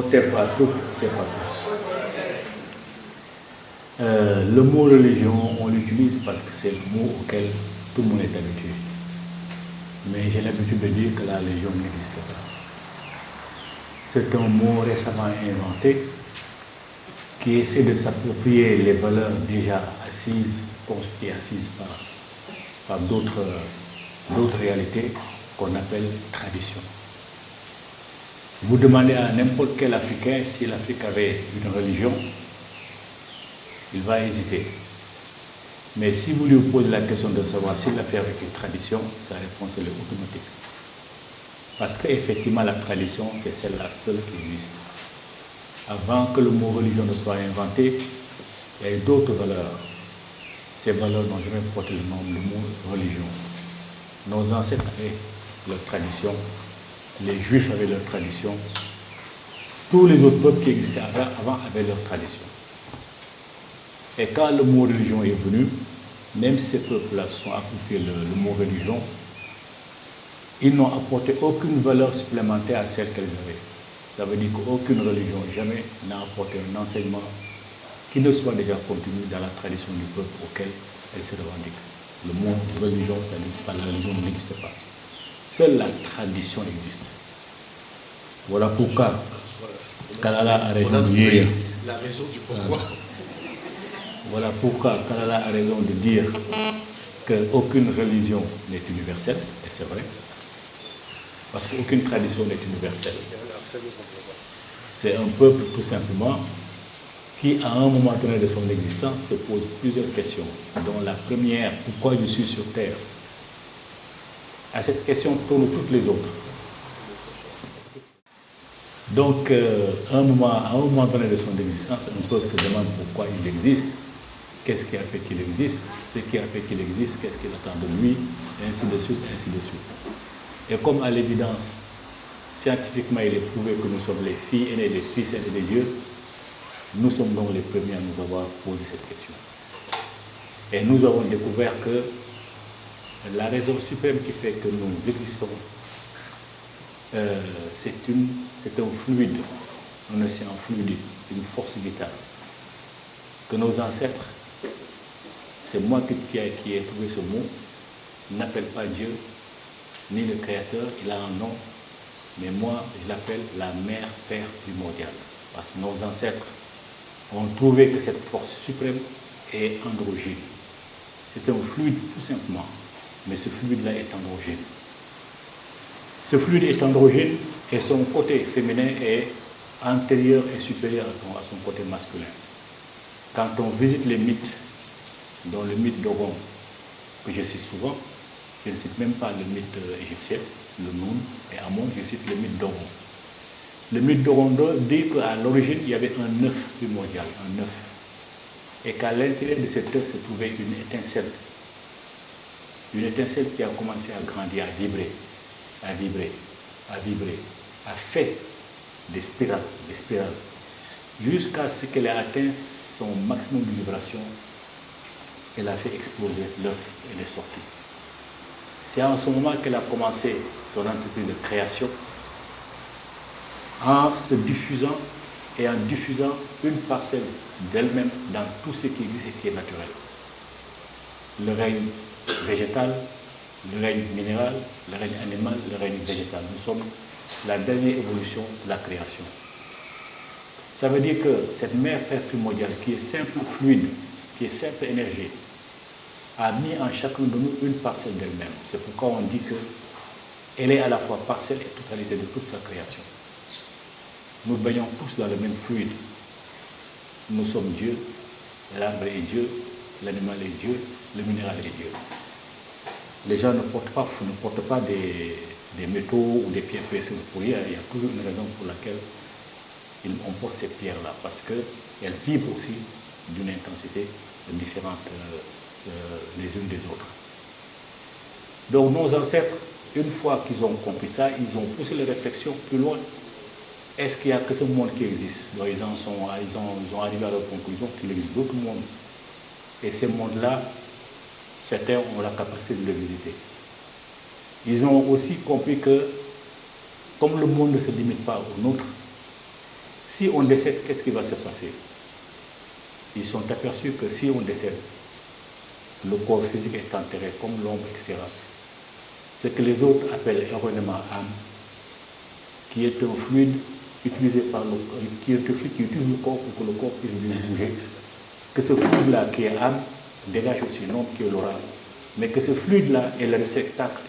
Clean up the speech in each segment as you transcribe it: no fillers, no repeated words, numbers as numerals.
tout. Le mot religion, on l'utilise parce que c'est le mot auquel tout le monde est habitué. Mais j'ai l'habitude de dire que la religion n'existe pas. C'est un mot récemment inventé qui essaie de s'approprier les valeurs déjà assises, construites et assises par d'autres réalités qu'on appelle tradition. Vous demandez à n'importe quel Africain si l'Afrique avait une religion, il va hésiter. Mais si vous lui posez la question de savoir s'il l'a fait avec une tradition, sa réponse est automatique. Parce qu'effectivement, la tradition, c'est celle-là seule qui existe. Avant que le mot religion ne soit inventé, il y a eu d'autres valeurs. Ces valeurs n'ont jamais porté le nom, le mot religion. Nos ancêtres avaient leur tradition, les Juifs avaient leur tradition, tous les autres peuples qui existaient avant avaient leur tradition. Et quand le mot religion est venu, même si ces peuples-là se sont appropriés le mot religion, ils n'ont apporté aucune valeur supplémentaire à celle qu'elles avaient. Ça veut dire qu'aucune religion jamais n'a apporté un enseignement qui ne soit déjà contenu dans la tradition du peuple auquel elle se revendique. Le mot religion, ça n'existe pas, la religion n'existe pas. Seule la tradition existe. Voilà pourquoi Kalala a raison de dire. La raison du pourquoi. Voilà pourquoi Kalala a raison de dire qu'aucune religion n'est universelle, et c'est vrai. Parce qu'aucune tradition n'est universelle. C'est un peuple, tout simplement, qui, à un moment donné de son existence, se pose plusieurs questions, dont la première, pourquoi je suis sur Terre? À cette question tournent toutes les autres. Donc, à un moment donné de son existence, un peuple se demande pourquoi il existe, qu'est-ce qui a fait qu'il existe, ce qui a fait qu'il existe, qu'est-ce qu'il attend de lui, et ainsi de suite, ainsi de suite. Et comme à l'évidence, scientifiquement, il est prouvé que nous sommes les filles aînées des fils aînés des dieux, nous sommes donc les premiers à nous avoir posé cette question. Et nous avons découvert que la raison suprême qui fait que nous existons, c'est un fluide, un océan fluide, une force vitale. Que nos ancêtres, c'est moi qui ai trouvé ce mot, n'appellent pas Dieu, ni le Créateur, il a un nom, mais moi, je l'appelle la mère Père primordiale. Parce que nos ancêtres ont trouvé que cette force suprême est androgyne. C'est un fluide, tout simplement, mais ce fluide-là est androgyne. Ce fluide est androgyne et son côté féminin est antérieur et supérieur à son côté masculin. Quand on visite les mythes, dont le mythe d'Ogon, que je cite souvent, je ne cite même pas le mythe égyptien, le Noun et Amon, je cite le mythe d'Ogon. Le mythe d'Ogon dit qu'à l'origine, il y avait un œuf primordial, un œuf, et qu'à l'intérieur de cet œuf se trouvait une étincelle qui a commencé à grandir, à vibrer, à vibrer, à vibrer, a fait des spirales, jusqu'à ce qu'elle ait atteint son maximum de vibration. Elle a fait exploser l'œuf et elle est sortie. C'est en ce moment qu'elle a commencé son entreprise de création, en se diffusant et en diffusant une parcelle d'elle-même dans tout ce qui existe et qui est naturel. Le règne végétal, le règne minéral, le règne animal, le règne végétal. Nous sommes la dernière évolution de la création. Ça veut dire que cette mère Père primordiale, qui est simple fluide, qui est simple énergie, a mis en chacun de nous une parcelle d'elle-même. C'est pourquoi on dit qu'elle est à la fois parcelle et totalité de toute sa création. Nous baignons tous dans le même fluide. Nous sommes Dieu, l'arbre est Dieu, l'animal est Dieu, le minéral est Dieu. Les gens ne portent pas des métaux ou des pierres précieuses pour rien. Il y a toujours une raison pour laquelle on porte ces pierres-là, parce qu'elles vibrent aussi d'une intensité différente les unes des autres. Donc nos ancêtres, une fois qu'ils ont compris ça, ils ont poussé les réflexions plus loin. Est-ce qu'il n'y a que ce monde qui existe? Donc ils ont arrivé à la conclusion qu'il existe d'autres mondes. Et ces mondes-là, certains ont la capacité de les visiter. Ils ont aussi compris que, comme le monde ne se limite pas au nôtre, Si on décède, qu'est-ce qui va se passer? Ils sont aperçus que si on décède, le corps physique est enterré comme l'ombre, etc. Ce que les autres appellent erronément âme, qui est un fluide utilisé par le qui utilise le corps pour que le corps puisse bouger. Que ce fluide-là, qui est âme, dégage aussi une ombre qui est l'aura. Mais que ce fluide-là est le réceptacle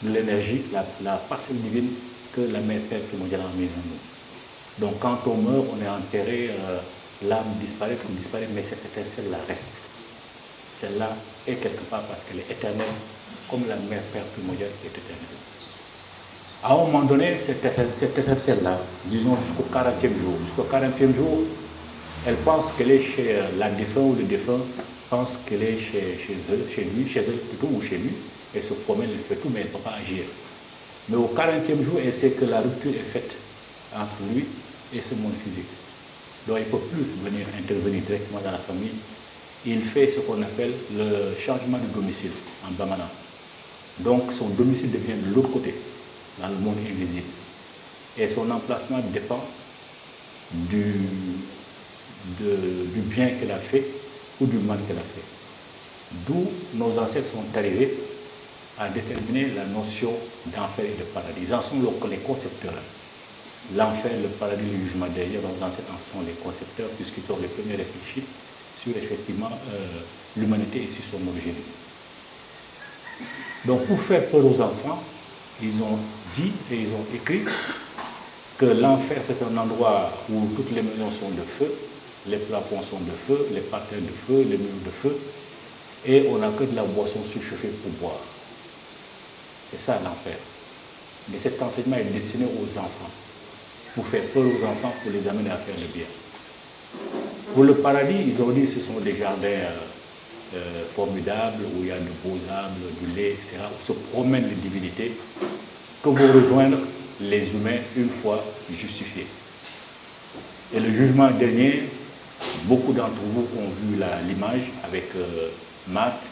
de l'énergie, la parcelle divine que la Mère Père primordiale a mise en nous. Donc quand on meurt, on est enterré, l'âme disparaît, mais cette étincelle-là reste. Celle-là est quelque part parce qu'elle est éternelle, comme la Mère Père primordiale est éternelle. À un moment donné, cette étincelle-là, disons jusqu'au 40e jour, elle pense qu'elle est chez la défunte ou le défunt, pense qu'elle est chez elle plutôt, ou chez lui, elle se promène, elle fait tout, mais elle ne peut pas agir. Mais au 40e jour, elle sait que la rupture est faite entre lui et ce monde physique. Donc il ne peut plus venir intervenir directement dans la famille. Il fait ce qu'on appelle le changement de domicile en Bamana. Donc son domicile devient de l'autre côté, dans le monde invisible. Et son emplacement dépend du bien qu'elle a fait ou du mal qu'elle a fait. D'où nos ancêtres sont arrivés à déterminer la notion d'enfer et de paradis. Ils en sont les concepteurs. L'enfer, le paradis, le jugement derrière, nos ancêtres en sont les concepteurs, puisqu'ils ont les premiers réfléchis sur effectivement l'humanité et sur son origine. Donc pour faire peur aux enfants, ils ont dit et ils ont écrit que l'enfer c'est un endroit où toutes les maisons sont de feu, les plafonds sont de feu, les parterres de feu, les murs de feu, et on n'a que de la boisson surchauffée pour boire. C'est ça l'enfer. Mais cet enseignement est destiné aux enfants, pour faire peur aux enfants, pour les amener à faire le bien. Pour le paradis, ils ont dit que ce sont des jardins formidables, où il y a de beaux arbres, du lait, etc., où se promènent les divinités, que vont rejoindre les humains une fois justifiés. Et le jugement dernier, beaucoup d'entre vous ont vu l'image avec Matt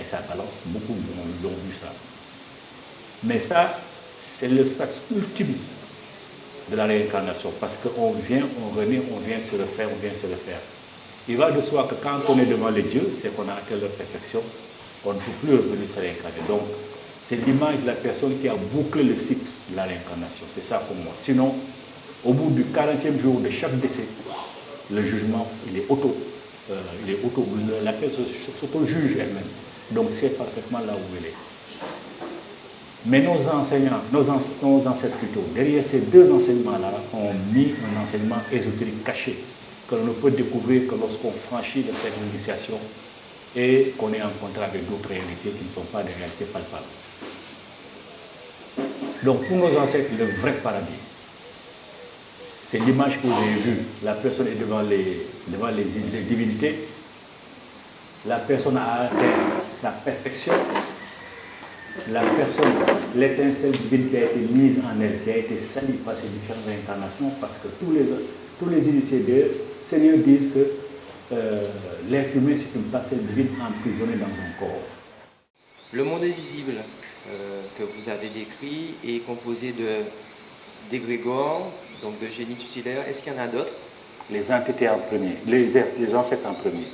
et sa balance, beaucoup ont vu ça. Mais ça, c'est le stade ultime de la réincarnation, parce qu'on vient, on renaît, on vient se refaire, on vient se refaire. Il va de soi que quand on est devant les dieux, c'est qu'on a atteint leur perfection, on ne peut plus revenir se réincarner. Donc, c'est l'image de la personne qui a bouclé le cycle de la réincarnation. C'est ça pour moi. Sinon, au bout du 40e jour de chaque décès, le jugement, il est la personne s'auto-juge elle-même. Donc, c'est parfaitement là où elle est. Mais nos enseignants, nos ancêtres plutôt, derrière ces deux enseignements-là, ont mis un enseignement ésotérique caché, que l'on ne peut découvrir que lorsqu'on franchit de cette initiation et qu'on est en contact avec d'autres réalités qui ne sont pas des réalités palpables. Donc pour nos ancêtres, le vrai paradis, c'est l'image que vous avez vue. La personne est devant les divinités, la personne a atteint sa perfection, la personne, l'étincelle divine qui a été mise en elle, qui a été salie par ces différentes incarnations, parce que tous les initiés de Seigneur disent que l'être humain c'est une parcelle divine emprisonnée dans un corps. Le monde invisible que vous avez décrit est composé d'égrégores, donc de génies tutélaires. Est-ce qu'il y en a d'autres? Les entités en premier, les ancêtres en premier.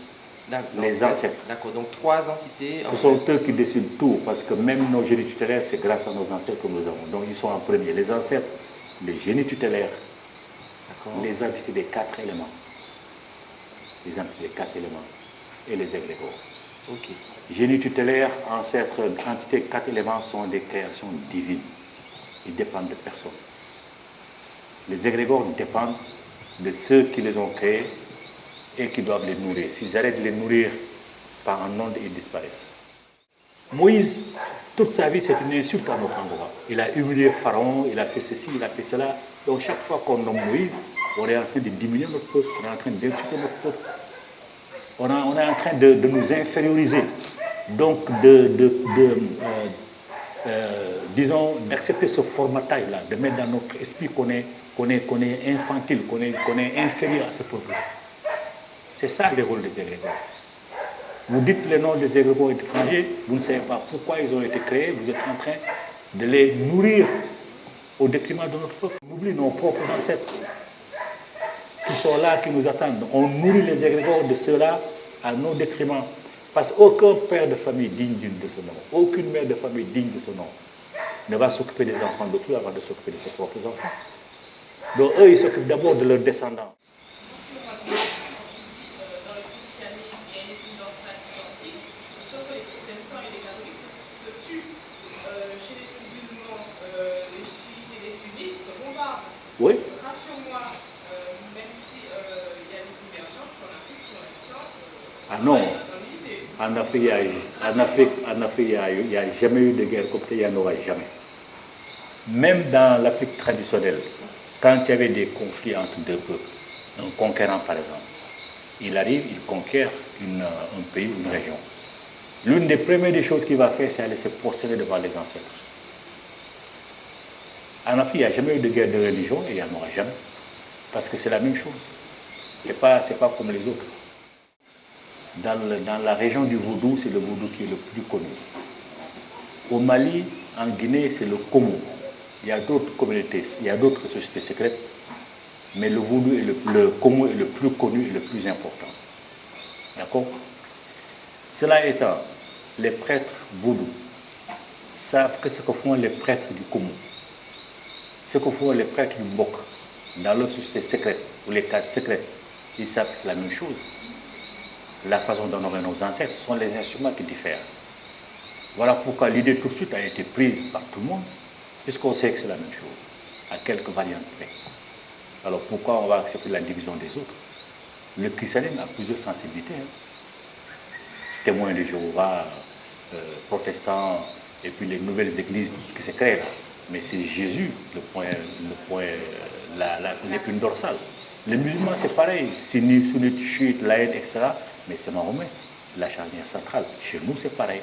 Les ancêtres. D'accord, donc 3 entités. Ce sont eux qui décident tout, parce que même nos génies tutélaires, c'est grâce à nos ancêtres que nous avons. Donc ils sont en premier. Les ancêtres, les génies tutélaires, les entités des 4 éléments. Les entités des 4 éléments et les égrégores. Ok. Génie tutélaire, ancêtres, entités, 4 éléments sont des créations divines. Ils dépendent de personne. Les égrégores dépendent de ceux qui les ont créés et qui doivent les nourrir. S'ils arrêtent de les nourrir par un onde, ils disparaissent. Moïse, toute sa vie, c'est une insulte à notre endroit. Il a humilié Pharaon, il a fait ceci, il a fait cela. Donc chaque fois qu'on nomme Moïse, on est en train de diminuer notre peuple, on est en train d'insulter notre peuple. On est en train de nous inférioriser. Donc, disons, d'accepter ce formatage-là, de mettre dans notre esprit qu'on est infantile, qu'on est inférieur à ce peuple-là. C'est ça le rôle des égrégores. Vous dites les noms des égrégores étrangers, vous ne savez pas pourquoi ils ont été créés, vous êtes en train de les nourrir au détriment de notre peuple. On oublie nos propres ancêtres. qui sont là, qui nous attendent. On nourrit les égrégores de ceux-là à nos détriments. Parce qu'aucun père de famille digne de ce nom, aucune mère de famille digne de ce nom ne va s'occuper des enfants d'autrui avant de s'occuper de ses propres enfants. Donc eux, ils s'occupent d'abord de leurs descendants. Oui. Rassure-moi, même si il y a des divergences qu'en Afrique pour l'instant. Ah non. En Afrique, il n'y a jamais eu de guerre comme ça, il n'y en aura jamais. Même dans l'Afrique traditionnelle, quand il y avait des conflits entre deux peuples, un conquérant par exemple, il arrive, il conquiert un pays, une région. L'une des premières choses qu'il va faire, c'est aller se prosterner devant les ancêtres. En Afrique, il n'y a jamais eu de guerre de religion et il n'y en aura jamais. Parce que c'est la même chose. Ce n'est pas comme les autres. Dans la région du vaudou, c'est le vaudou qui est le plus connu. Au Mali, en Guinée, c'est le Komo. Il y a d'autres communautés, il y a d'autres sociétés secrètes, mais le vaudou, le Komo est le plus connu et le plus important. D'accord? Cela étant, les prêtres vaudous savent que ce que font les prêtres du Komo, ce que font les prêtres du Mbok, dans leur société secrète, ou les cases secrètes, ils savent que c'est la même chose. La façon d'honorer nos ancêtres, ce sont les instruments qui diffèrent. Voilà pourquoi l'idée tout de suite a été prise par tout le monde, puisqu'on sait que c'est la même chose, à quelques variantes près. Alors pourquoi on va accepter la division des autres? Le christianisme a plusieurs sensibilités. Témoins de Jéhovah, protestants, et puis les nouvelles églises, tout ce qui s'est créé là. Mais c'est Jésus l'épine dorsale. Les musulmans, c'est pareil, sunnite, chiite, laïque, etc. Mais c'est Mahomet, la charnière centrale. Chez nous, c'est pareil.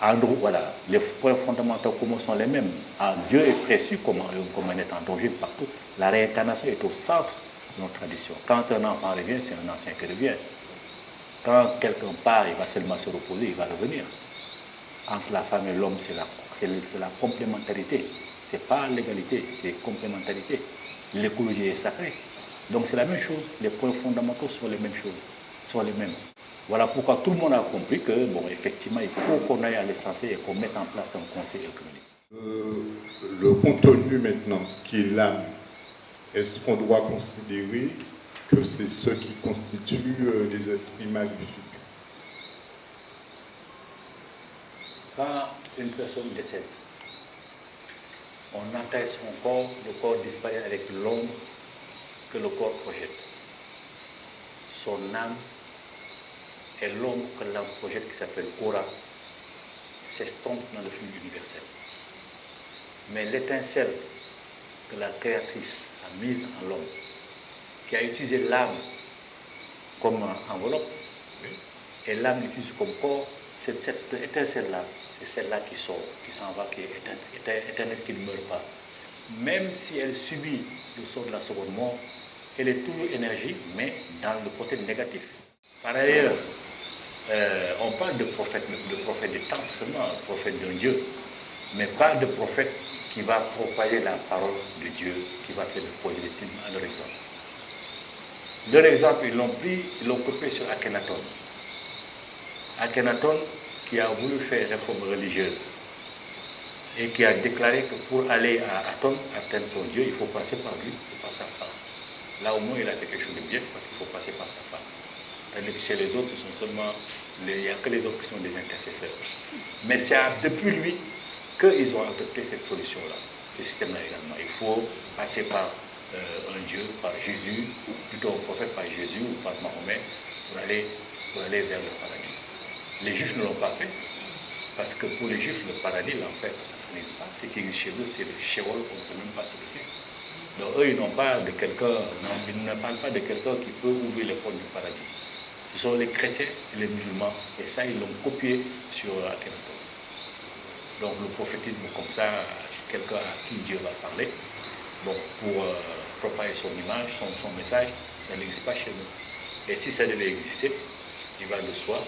En gros, voilà, les points fondamentaux communs sont les mêmes. Dieu est précieux comme un être androgyne partout. La réincarnation est au centre de notre tradition. Quand un enfant revient, c'est un ancien qui revient. Quand quelqu'un part, il va seulement se reposer, il va revenir. Entre la femme et l'homme, c'est la complémentarité. Ce n'est pas l'égalité, c'est complémentarité. L'écologie est sacrée. Donc c'est la même chose. Les points fondamentaux sont les mêmes choses, sont les mêmes. Voilà pourquoi tout le monde a compris que, bon, effectivement, il faut qu'on aille à l'essentiel et qu'on mette en place un conseil œcuménique. Le contenu maintenant, qui est l'âme, est-ce qu'on doit considérer que c'est ce qui constitue les esprits maléfiques? Quand une personne décède, on enterre son corps, le corps disparaît avec l'ombre que le corps projette. Son âme et l'ombre que l'âme projette, qui s'appelle aura, s'estompe dans le flux universel. Mais l'étincelle que la créatrice a mise en l'homme, qui a utilisé l'âme comme enveloppe, et l'âme l'utilise comme corps, cette étincelle-là, c'est celle-là qui sort, qui s'en va, qui est éternelle, qui ne meurt pas. Même si elle subit le sort de la seconde mort, elle est toujours énergie, mais dans le côté négatif. Par ailleurs, on parle de prophète des temps seulement, prophète d'un Dieu, mais pas de prophète qui va propager la parole de Dieu, qui va faire le prosélytisme à leur exemple. Leur exemple, ils l'ont pris, ils l'ont copié sur Akhenaton. Akhenaton qui a voulu faire une réforme religieuse et qui a déclaré que pour aller à Aton, atteindre son Dieu, il faut passer par lui, il faut passer par sa femme. Là au moins il a fait quelque chose de bien parce qu'il faut passer par sa femme. Tandis que chez les autres, ce sont seulement il n'y a que les autres qui sont des intercesseurs. Mais c'est depuis lui qu'ils ont adopté cette solution-là, ce système-là également. Il faut passer par un Dieu, par Jésus, plutôt un prophète par Jésus ou par Mahomet, pour aller vers le paradis. Les Juifs ne l'ont pas fait, parce que pour les Juifs, le paradis, l'enfer, ça n'existe pas. Ce qui existe chez eux, c'est le Sheol, on ne sait même pas ce que c'est. Donc eux, ils n'ont pas de quelqu'un, ils ne parlent pas de quelqu'un qui peut ouvrir les portes du paradis. Ce sont les chrétiens et les musulmans, et ça, ils l'ont copié sur Akhenaton. Donc le prophétisme comme ça, quelqu'un à qui Dieu va parler, bon, pour propager son image, son message, ça n'existe pas chez nous. Et si ça devait exister, il va de soi,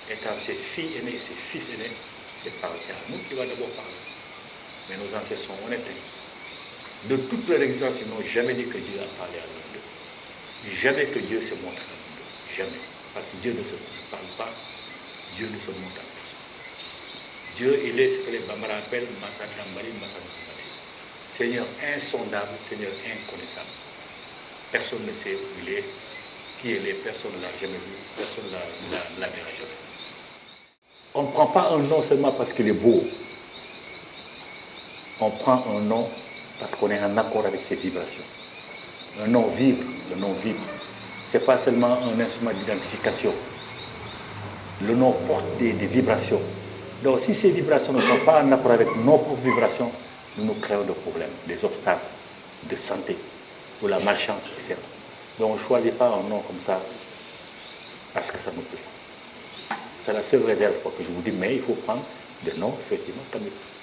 étant ses filles aînées et ses fils aînés, c'est à nous qui va d'abord parler. Mais nos ancêtres sont honnêtes. De toute leur existence, ils n'ont jamais dit que Dieu a parlé à l'un d'eux. Jamais que Dieu se montre à l'un d'eux. Jamais. Parce que Dieu ne se parle pas, Dieu ne se montre à personne. Dieu, il est ce que les Bambara appellent Massa Kambali, Massa Kambali. Seigneur insondable, Seigneur inconnaissable. Personne ne sait où il est, qui il est, personne ne l'a jamais vu, personne ne l'a verra jamais. On ne prend pas un nom seulement parce qu'il est beau. On prend un nom parce qu'on est en accord avec ses vibrations. Un nom vibre, le nom vibre. Ce n'est pas seulement un instrument d'identification. Le nom porte des vibrations. Donc si ces vibrations ne sont pas en accord avec nos propres vibrations, nous créons des problèmes, des obstacles de santé ou la malchance, etc. Donc on ne choisit pas un nom comme ça parce que ça nous plaît. C'est la seule réserve que je vous dis, mais il faut prendre des noms effectivement comme il faut.